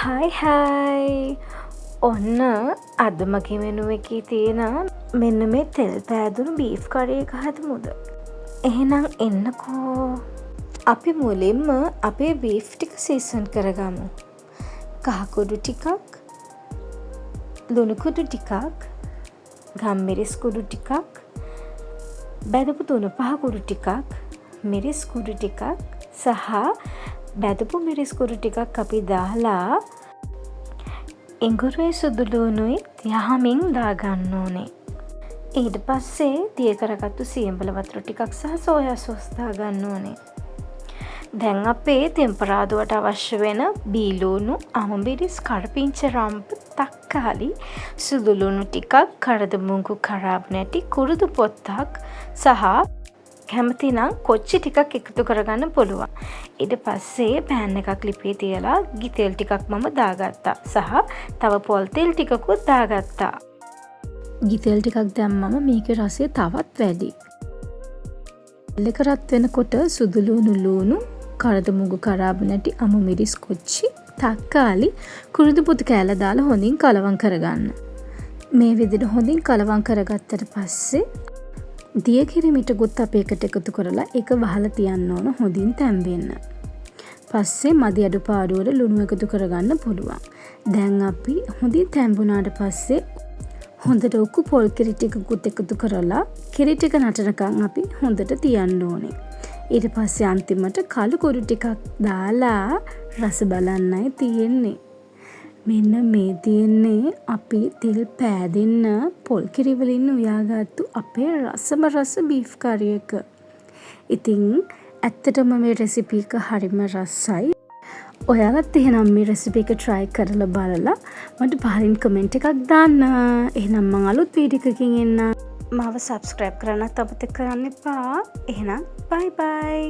හයි ඔන්න අද මගේ මෙනු එකේ තියෙන මෙන්න මේ තෙල් පෑදුණු බීෆ් කරි එක හදමුද? එහෙනම් එන්නකෝ. අපි මුලින්ම අපේ බීෆ් ටික සීසන් කරගමු. කහකුඩු ටිකක්, ලුණු කුඩු ටිකක්, ගම්මිරිස් කුඩු ටිකක්, බැදපු තුණු පහ කුඩු ටිකක්, මිරිස් කුඩු ටිකක් සහ බැදපු මිරිස් කුඩු ටිකක් අපි දාලා එඟුරුයි සුදුලූණුයි යහමින් දාගන්න ඕනේ. ඊට පස්සේ දිය කරගත්තු සියඹල වතුර ටිකක් සහ සෝයා සෝස් දාගන්න ඕනේ. දැන් අපේ තෙම්පරාදුවට අවශ්‍ය වෙන බීලූණු, අමුමිරිස්, කරපිංචා රම්ප, තක්කාලි, සුදුලූණු ටිකක්, කරදමුංගු, කරාබ් නැටි, කුරුදු පොත්තක් සහ කැමති නම් කොච්චි ටිකක් එකතු කරගන්න පුළුවන්. ඊට පස්සේ පෑන් එකක් ලිපේ තියලා ගිතෙල් ටිකක් මම දාගත්තා සහ තව පොල් තෙල් ටිකකුත් දාගත්තා. ගිතෙල් ටිකක් දැම්මම මේකේ රසය තවත් වැඩි. තෙල් එක රත් වෙනකොට සුදුලූණු, ලූණු, කරදමුංගු, කරාබ් නැටි, අමු මිරිස් කොච්චි, තක්කාලි, කුරුදු පොතු කෑල්ල දාලා හොඳින් කලවම් කරගන්න. මේ විදිහට හොඳින් කලවම් කරගත්තට පස්සේ දිය කිරිමිටකුත් අපි එකට එකතු කරලා ඒක වහලා තියන්න ඕන හොඳින් තැම්බෙන්න. පස්සේ මදි අඩුපාඩුවට ලුණු එකතු කරගන්න පුළුවන්. දැන් අපි හොඳින් තැම්බුණාට පස්සේ හොඳට උකු පොල් කිරි ටිකකුත් එකතු කරලා කිරි ටික නටනකන් අපි හොඳට තියන්න ඕනේ. ඊට පස්සේ අන්තිමට කළු කුඩු ටිකක් දාලා රස බලන්නයි තියෙන්නේ. මෙන්න මේ තියෙන්නේ අපි තෙල් පෑදෙන්න පොල් කිරි වලින් උයාගත්තු අපේ රසම රස බීෆ් කරි එක. ඉතින් ඇත්තටම මේ රෙසිපි එක හරිම රසයි. ඔයාලත් එහෙනම් මේ රෙසිපි එක try කරලා බලලා මට පහලින් කමෙන්ට් එකක් දාන්න. එහෙනම් මම අලුත් වීඩියෝ එකකින් එන්න. මාව subscribe කරන්නත් අමතක කරන්න එපා. එහෙනම් bye bye.